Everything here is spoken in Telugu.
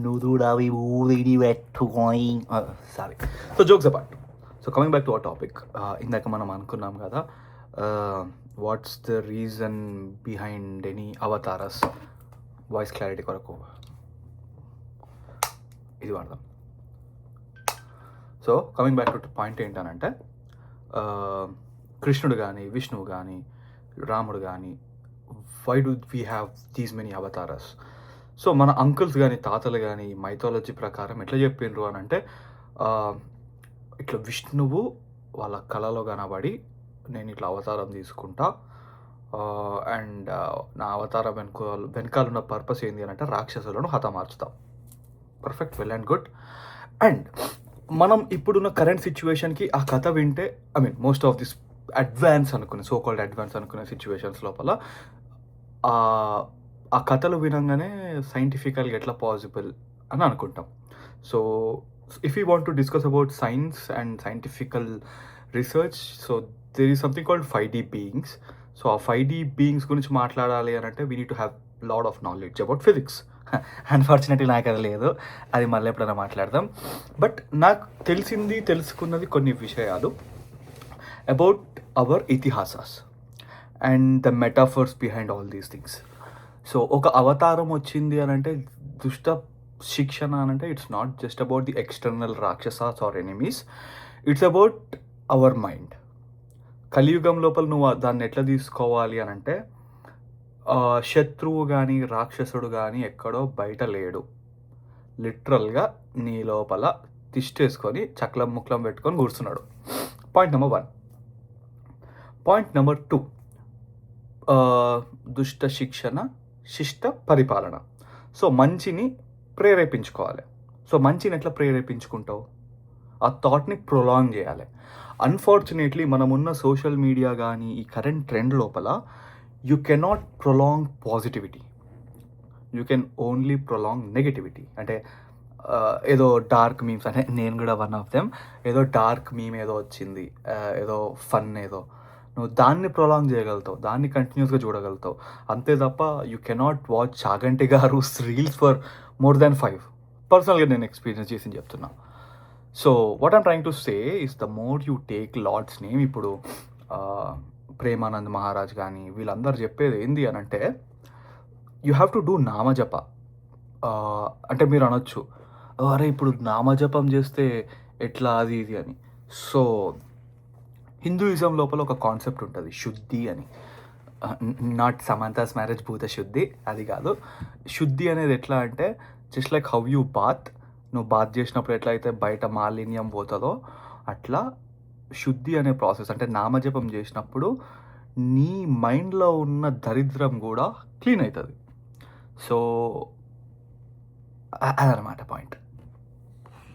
నుదుడవి ఊరిడి పెట్టుకొని sorry. So jokes apart. So coming back to our topic, ఇందాక మనం అనుకున్నాం కదా, what's the reason behind any avatars. Voice clarity కొరకు ఇది వాడదాం. So coming back to point ఏంటనంటే, కృష్ణుడు కానీ, విష్ణువు కానీ, రాముడు కానీ, why do we have these many avatars? So మన అంకుల్స్ కానీ, తాతలు కానీ మైథాలజీ ప్రకారం ఎట్లా చెప్పిండ్రు అని అంటే, ఇట్లా విష్ణువు వాళ్ళ కళలో కనబడి నేను ఇట్లా అవతారం తీసుకుంటా, అండ్ నా అవతారం వెనకాల ఉన్న పర్పస్ ఏంటి అని అంటే రాక్షసులను హతమార్చుతాం. Perfect, well and good. And మనం ఇప్పుడున్న కరెంట్ సిచ్యువేషన్కి ఆ కథ వింటే, I mean most of this advance అనుకునే, సో కాల్డ్ అడ్వాన్స్ అనుకునే సిచ్యువేషన్స్ లోపల ఆ కథలు వినంగానే సైంటిఫికల్గా ఎట్లా పాసిబుల్ అని అనుకుంటాం. So if you want to discuss about science and scientifical research, so there is something called 5D beings. So ఆ 5D బీయింగ్స్ గురించి మాట్లాడాలి అని అంటే we need to have lot of knowledge about physics. Unfortunately నాకు అది లేదు, అది మళ్ళీ ఎప్పుడైనా మాట్లాడదాం. బట్ నాకు తెలుసుకున్నది కొన్ని విషయాలు అబౌట్ అవర్ ఇతిహాసాస్ and the metaphors behind all these things. So ఒక అవతారం వచ్చింది అని అంటే, దుష్ట శిక్షణ అని అంటే, it's not just about the external రాక్షసాస్ or enemies, it's about our mind. కలియుగం లోపల నువ్వు దాన్ని ఎట్లా తీసుకోవాలి అని అంటే, శత్రువు కానీ, రాక్షసుడు కానీ ఎక్కడో బయట లేడు, లిటరల్గా నీ లోపల తిష్టేసుకొని చక్లం ముక్లం పెట్టుకొని కూర్చున్నాడు. Point number 1. పాయింట్ నెంబర్ 2, దుష్ట శిక్షణ, శిష్ట పరిపాలన. సో మంచిని ప్రేరేపించుకోవాలి. సో మంచిని ఎట్లా ప్రేరేపించుకుంటావు? ఆ థాట్ని ప్రొలాంగ్ చేయాలి. అన్ఫార్చునేట్లీ మనమున్న సోషల్ మీడియా కానీ ఈ కరెంట్ ట్రెండ్ లోపల you cannot prolong positivity, you can only prolong negativity. అంటే ఏదో డార్క్ మీమ్స్, అంటే నేను కూడా వన్ ఆఫ్ దెమ్, ఏదో డార్క్ మీమ్ ఏదో వచ్చింది, ఏదో ఫన్ ఏదో, నువ్వు దాన్ని ప్రొలాంగ్ చేయగలుగుతావు, దాన్ని కంటిన్యూస్గా చూడగలుగుతావు. అంతే తప్ప యూ కెనాట్ వాచ్ చాగంటి గారు రీల్స్ ఫర్ మోర్ దాన్ 5. పర్సనల్గా నేను ఎక్స్పీరియన్స్ చేసి చెప్తున్నా. So what I'm trying to say is the more you take Lord's name, ఇప్పుడు ప్రేమానంద్ మహారాజ్ కానీ వీళ్ళందరూ చెప్పేది ఏంది అని అంటే, you have to do namajapa. అంటే మీరు అనొచ్చు, అరే ఇప్పుడు నామజపం చేస్తే ఎట్లా అది ఇది అని. సో హిందూయిజం లోపల ఒక కాన్సెప్ట్ ఉంటుంది, శుద్ధి అని. నాట్ సమంతాస్ మ్యారేజ్ భూత శుద్ధి, అది కాదు. శుద్ధి అనేది ఎట్లా అంటే, just like how you bath, నువ్వు బాత్ చేసినప్పుడు ఎట్లయితే బయట మాలిన్యం పోతుందో, అట్లా శుద్ధి అనే ప్రాసెస్ అంటే నామజపం చేసినప్పుడు నీ మైండ్లో ఉన్న దరిద్రం కూడా క్లీన్ అవుతుంది. సో అదనమాట పాయింట్.